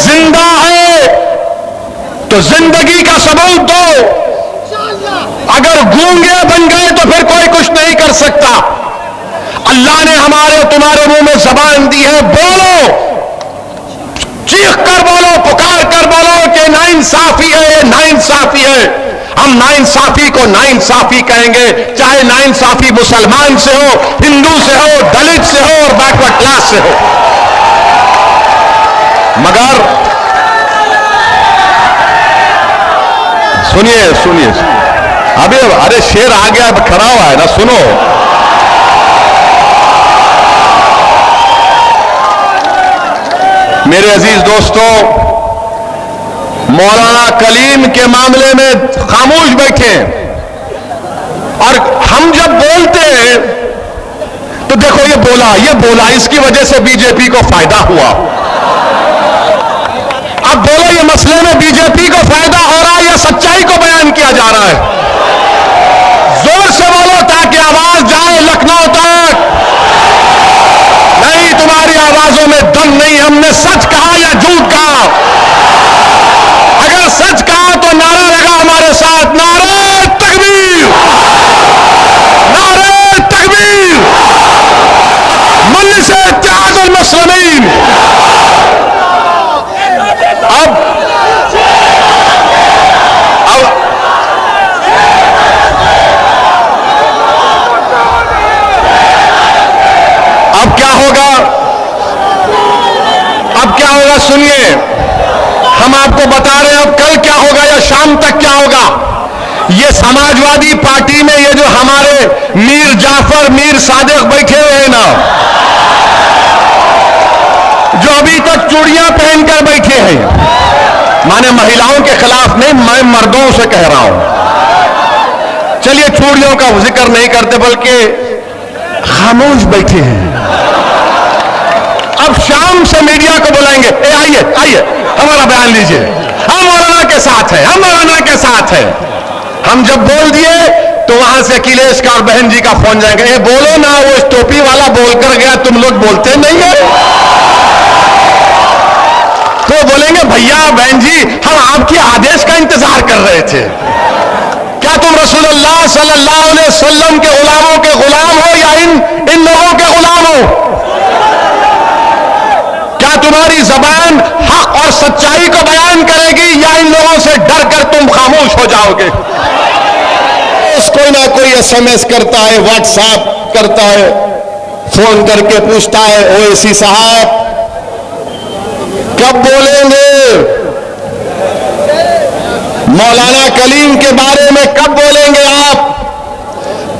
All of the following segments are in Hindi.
जिंदा है तो जिंदगी का सबूत दो, अगर गूंगे बन गए तो फिर कोई कुछ नहीं कर सकता। अल्लाह ने हमारे तुम्हारे मुंह में जबान दी है, बोलो, चीख कर बोलो, पुकार कर बोलो कि नाइंसाफी है, नाइंसाफी है। हम नाइंसाफी को नाइंसाफी कहेंगे, चाहे नाइंसाफी मुसलमान से हो, हिंदू से हो, दलित से हो और बैकवर्ड क्लास से हो। मगर सुनिए सुनिए, अभी अरे शेर आ गया, अब खड़ा हुआ है ना, सुनो। मेरे अजीज दोस्तों, मौलाना कलीम के मामले में खामोश बैठे हैं, और हम जब बोलते हैं तो देखो ये बोला इसकी वजह से बीजेपी को फायदा हुआ। अब बोलो, ये मसले में बीजेपी को फायदा हो रहा है या सच्चाई को बयान किया जा रहा है? जोर से बोलो ताकि आवाज जाए लखनऊ तक। नहीं, तुम्हारी आवाजों में दम नहीं। हमने सच कहा या झूठ कहा? अगर सच कहा तो नारा लगा हमारे साथ, नारे तकबीर, नारे तकबीर, मजलिस इत्तेहादुल मुस्लिमीन। अब क्या होगा? अब क्या होगा सुनिए, हम आपको बता रहे हैं अब कल क्या होगा या शाम तक क्या होगा। ये समाजवादी पार्टी में ये जो हमारे मीर जाफर, मीर सादिक बैठे हुए हैं ना, जो अभी तक चूड़ियां पहनकर बैठे हैं, माने महिलाओं के खिलाफ नहीं, मैं मर्दों से कह रहा हूं। चलिए चूड़ियों का जिक्र नहीं करते, बल्कि खामोश बैठे हैं। अब शाम से मीडिया को बुलाएंगे, ए आइए आइए हमारा बयान लीजिए, हम मौलाना के साथ हैं, हम मौलाना के साथ हैं। हम जब बोल दिए तो वहां से अखिलेश का और बहन जी का फोन जाएंगे, ए बोलो ना, वो इस टोपी वाला बोलकर गया, तुम लोग बोलते नहीं है। तो बोलेंगे, भैया बहन जी, हम आपके आदेश का इंतजार कर रहे थे। क्या तुम रसूलुल्लाह सल्लल्लाहु अलैहि वसल्लम के गुलामों के गुलाम हो या इन लोगों के गुलाम हो? क्या तुम्हारी जबान हक और सच्चाई को बयान करेगी या इन लोगों से डर कर तुम खामोश हो जाओगे? कोई ना कोई एसएमएस करता है, व्हाट्सएप करता है, फोन करके पूछता है, ओवैसी साहब कब बोलेंगे मौलाना कलीम के बारे में, कब बोलेंगे आप?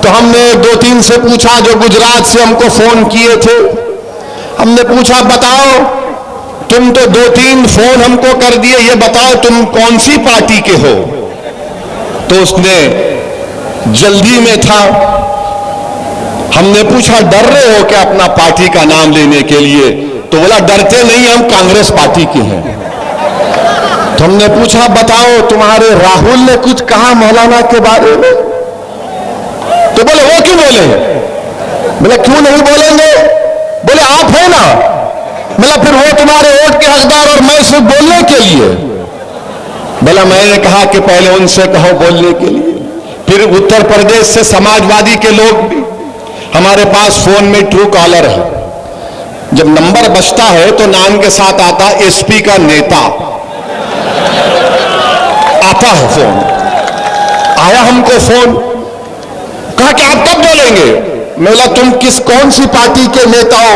तो हमने 2-3 से पूछा जो गुजरात से हमको फोन किए थे। हमने पूछा, बताओ, तुम तो 2-3 फोन हमको कर दिए, ये बताओ तुम कौन सी पार्टी के हो? तो उसने जल्दी में था। हमने पूछा, डर रहे हो क्या अपना पार्टी का नाम लेने के लिए? तो बोला, डरते नहीं, हम कांग्रेस पार्टी के हैं। तो हमने पूछा, बताओ, तुम्हारे राहुल ने कुछ कहा मौलाना के बारे में? तो बोले, वो क्यों बोले? बोले, क्यों नहीं बोलेंगे? बोले, आप है ना। बोला, फिर वो तुम्हारे वोट के हकदार और मैं सिर्फ बोलने के लिए? बोला, मैंने कहा कि पहले उनसे कहो बोलने के लिए। फिर उत्तर प्रदेश से समाजवादी के लोग भी, हमारे पास फोन में ट्रू कॉलर है, जब नंबर बजता है तो नाम के साथ आता एसपी का नेता आता है। फोन आया हमको, फोन कहा कि आप कब बोलेंगे? मैं बोला, तुम कौन सी पार्टी के नेता हो?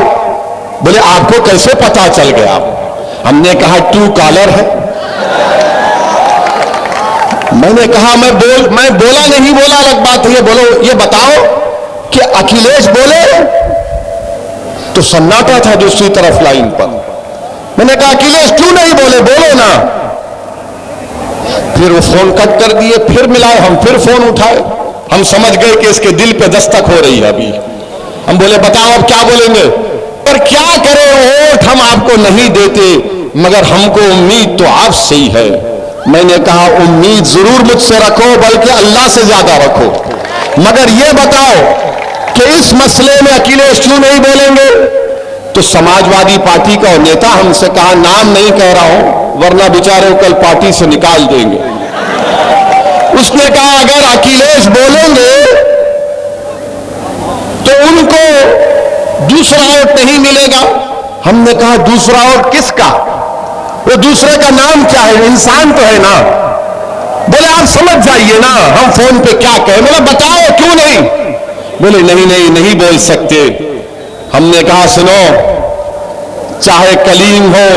बोले, आपको कैसे पता चल गया? हमने कहा, ट्रू कॉलर है। मैंने कहा, मैं बोला नहीं, बोला अलग बात है, बोलो, ये बताओ कि अखिलेश बोले? तो सन्नाटा था दूसरी तरफ लाइन पर। मैंने कहा, अखिलेश क्यों नहीं बोले, बोलो ना। फिर वो फोन कट कर दिए, फिर मिलाए, हम फिर फोन उठाए। हम समझ गए कि इसके दिल पे दस्तक हो रही है अभी। हम बोले, बताओ अब क्या बोलेंगे? पर क्या करें, वोट हम आपको नहीं देते, मगर हमको उम्मीद तो आपसे ही है। मैंने कहा, उम्मीद जरूर मुझसे रखो, बल्कि अल्लाह से ज्यादा रखो, मगर ये बताओ कि इस मसले में अखिलेश क्यों नहीं बोलेंगे? तो समाजवादी पार्टी का नेता हमसे कहा, नाम नहीं कह रहा हूं वरना बेचारे कल पार्टी से निकाल देंगे। उसने कहा अगर अखिलेश बोलेंगे तो उनको दूसरा वोट नहीं मिलेगा। हमने कहा दूसरा वोट किसका? वो दूसरे का नाम क्या है? इंसान तो है ना। बोले आप समझ जाइए ना हम फोन पे क्या कहें। बोला बताओ क्यों नहीं? बोले नहीं बोल सकते। हमने कहा सुनो, चाहे कलीम हो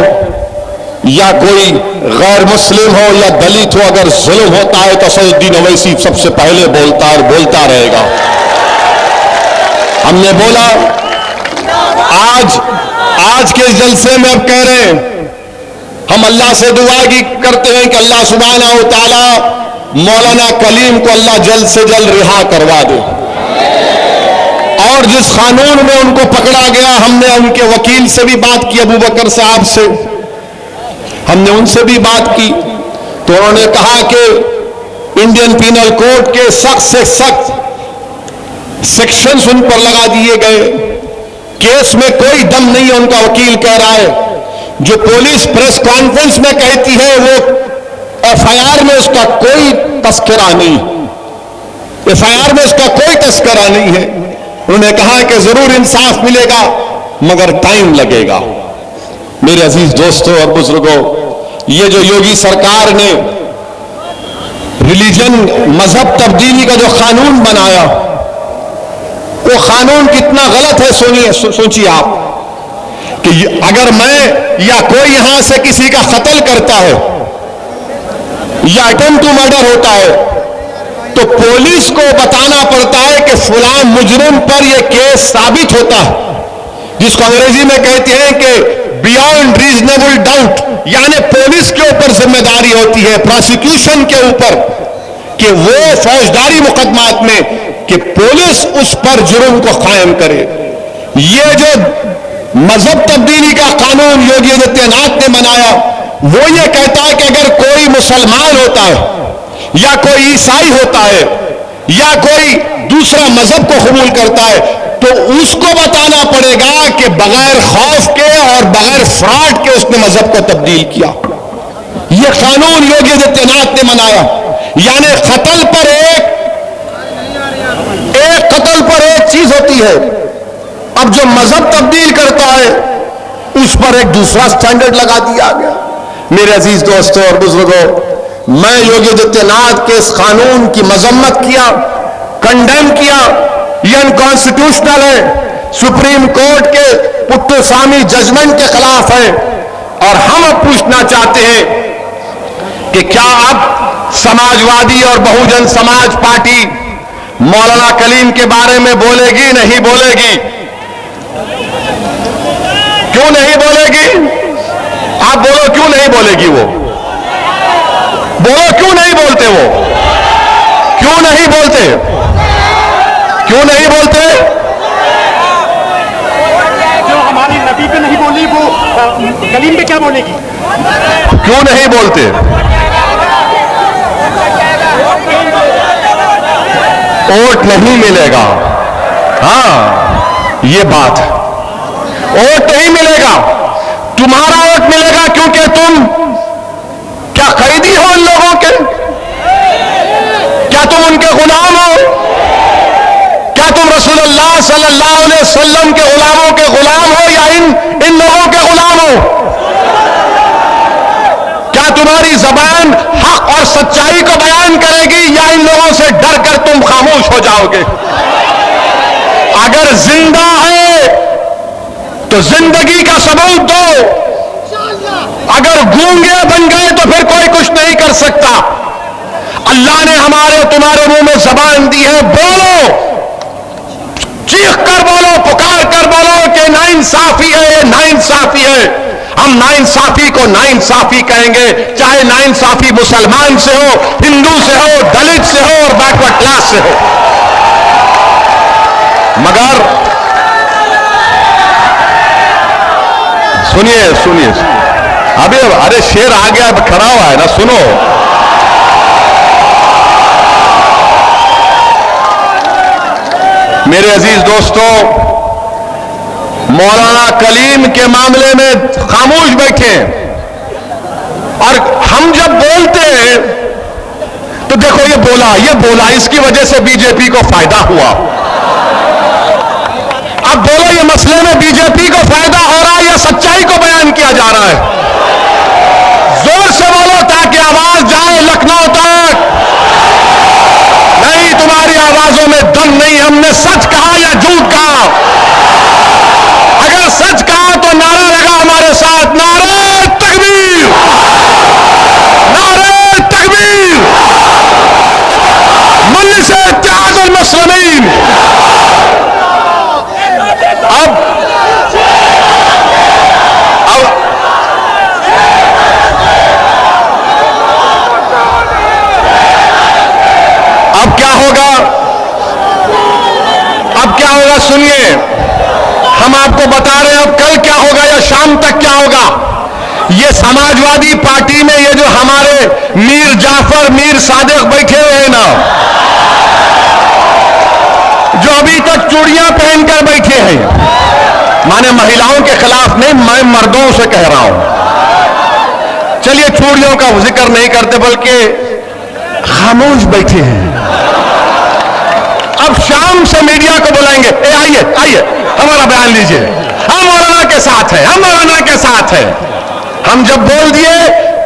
या कोई गैर मुस्लिम हो या दलित हो, अगर जुल्म होता है तो असदुद्दीन ओवैसी सबसे पहले बोलता और बोलता रहेगा। हमने बोला आज के जलसे में अब कह रहे हैं, हम अल्लाह से दुआ की करते हैं कि अल्लाह सुब्हानहू व तआला मौलाना कलीम को अल्लाह जल्द से जल्द रिहा करवा दे। और जिस कानून में उनको पकड़ा गया, हमने उनके वकील से भी बात की, अबू बकर साहब से हमने उनसे भी बात की, तो उन्होंने कहा कि इंडियन पीनल कोड के सख्त से सख्त सेक्शंस उन पर लगा दिए गए। केस में कोई दम नहीं है, उनका वकील कह रहा है। जो पुलिस प्रेस कॉन्फ्रेंस में कहती है वो एफआईआर में उसका कोई तस्करा नहीं, एफआईआर में उसका कोई तस्करा नहीं है। उन्होंने कहा कि जरूर इंसाफ मिलेगा मगर टाइम लगेगा। मेरे अजीज दोस्तों और बुजुर्गों, ये जो योगी सरकार ने रिलीजन मजहब तब्दीली का जो कानून बनाया, वो कानून कितना गलत है सोचिए आप कि अगर मैं या कोई यहां से किसी का कत्ल करता है या अटेम्प्ट टू मर्डर होता है तो पुलिस को बताना पड़ता है कि फलां मुजरिम पर यह केस साबित होता है, जिसको अंग्रेजी में कहते हैं कि बियॉन्ड रीजनेबल डाउट, यानी पुलिस के ऊपर जिम्मेदारी होती है प्रोसिक्यूशन के ऊपर कि वो फौजदारी मुकदमात में कि पुलिस उस पर जुर्म को कायम करे। ये जो मजहब तब्दीली का कानून योगी आदित्यनाथ ने बनाया, वो ये कहता है कि अगर कोई मुसलमान होता है या कोई ईसाई होता है या कोई दूसरा मजहब को कबूल करता है तो उसको बताना पड़ेगा कि बगैर खौफ के और बगैर फ्रॉड के उसने मजहब को तब्दील किया। यह कानून योगी आदित्यनाथ ने बनाया, यानी कत्ल पर एक कत्ल पर एक चीज होती है। अब जो मजहब तब्दील करता है उस पर एक दूसरा स्टैंडर्ड लगा दिया गया। मेरे अजीज दोस्तों और बुजुर्गों, मैं योगी आदित्यनाथ के इस कानून की मजम्मत किया, कंडेम किया। यह अनकॉन्स्टिट्यूशनल है, सुप्रीम कोर्ट के पुट्टुस्वामी जजमेंट के खिलाफ है। और हम अब पूछना चाहते हैं कि क्या अब समाजवादी और बहुजन समाज पार्टी मौलाना कलीम के बारे में बोलेगी? नहीं बोलेगी। क्यों नहीं बोलेगी? आप बोलो क्यों नहीं बोलेगी? वो बोलो क्यों नहीं बोलते? वो क्यों नहीं बोलते? क्यों नहीं बोलते? जो हमारी नबी पे नहीं बोली वो कलीम पे क्या बोलेगी? क्यों नहीं बोलते? वोट नहीं मिलेगा। हाँ, ये बात है, वोट नहीं मिलेगा। तुम्हारा वोट मिलेगा क्योंकि तुम क्या कैदी हो उन लोगों के? क्या तुम उनके गुलाम हो? क्या तुम रसूलुल्लाह सल्लल्लाहु अलैहि वसल्लम के गुलामों के गुलाम हो या इन लोगों के गुलाम हो? क्या तुम्हारी जबान हक और सच्चाई को बयान करेगी या इन लोगों से डर कर तुम खामोश हो जाओगे? अगर जिंदा है तो जिंदगी का सबूत दो। अगर गूंगे बन गए तो फिर कोई कुछ नहीं कर सकता। अल्लाह ने हमारे तुम्हारे मुंह में जबान दी है, बोलो, चीख कर बोलो, पुकार कर बोलो कि नाइंसाफी है, ये नाइंसाफी है। हम नाइंसाफी को नाइंसाफी कहेंगे, चाहे नाइंसाफी मुसलमान से हो, हिंदू से हो, दलित से हो और बैकवर्ड क्लास से हो। मगर सुनिए अबे अरे शेर आ गया, खड़ा हुआ है ना, सुनो। मेरे अजीज दोस्तों, मौलाना कलीम के मामले में खामोश बैठे और हम जब बोलते हैं तो देखो ये बोला इसकी वजह से बीजेपी को फायदा हुआ। अब बोलो ये मसले में बीजेपी को फायदा हो रहा है या सच्चाई को बयान किया जा रहा है? जोर से बोलो ताकि आवाज जाए लखनऊ तक। नहीं, तुम्हारी आवाजों में दम नहीं। हमने सच कहा या झूठ कहा? अगर सच कहा तो नारा लगा हमारे साथ, नारे तकबीर, नारे तकबीर, मजलिस इत्तेहादुल मुस्लिमीन। अब क्या होगा? अब क्या होगा सुनिए, हम आपको बता रहे हैं अब कल क्या होगा या शाम तक क्या होगा। ये समाजवादी पार्टी में ये जो हमारे मीर जाफर, मीर सादिक बैठे हुए हैं ना, जो अभी तक चूड़ियां पहनकर बैठे हैं, माने महिलाओं के खिलाफ नहीं, मैं मर्दों से कह रहा हूं। चलिए चूड़ियों का जिक्र नहीं करते बल्कि खामोश बैठे हैं। अब शाम से मीडिया को बुलाएंगे, ए आइए आइए हमारा बयान लीजिए, हम मौलाना के साथ हैं, हम मौलाना के साथ हैं। हम जब बोल दिए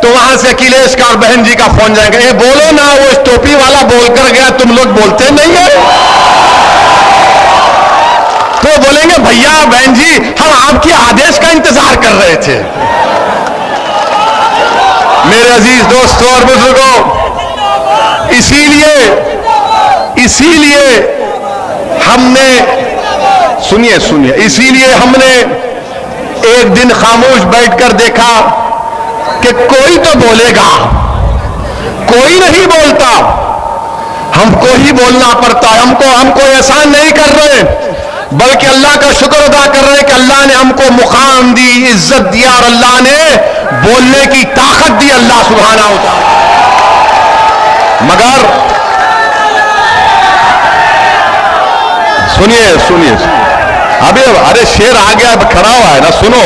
तो वहां से अखिलेश का और बहन जी का फोन जाएगा, ए बोलो ना, वो इस टोपी वाला बोलकर गया, तुम लोग बोलते नहीं है। तो बोलेंगे भैया बहन जी हम आपके आदेश का इंतजार कर रहे थे। मेरे अजीज दोस्तों और बुजुर्गों, इसीलिए हमने सुनिए, इसीलिए हमने एक दिन खामोश बैठकर देखा कि कोई तो बोलेगा, कोई नहीं बोलता, हमको ही बोलना पड़ता है। हमको एहसान नहीं कर रहे बल्कि अल्लाह का शुक्र अदा कर रहे हैं कि अल्लाह ने हमको मुकाम दी, इज्जत दिया और अल्लाह ने बोलने की ताकत दी, अल्लाह सुभाना व तआला। मगर सुनिए, अबे अरे शेर आ गया, खड़ा हुआ है ना, सुनो।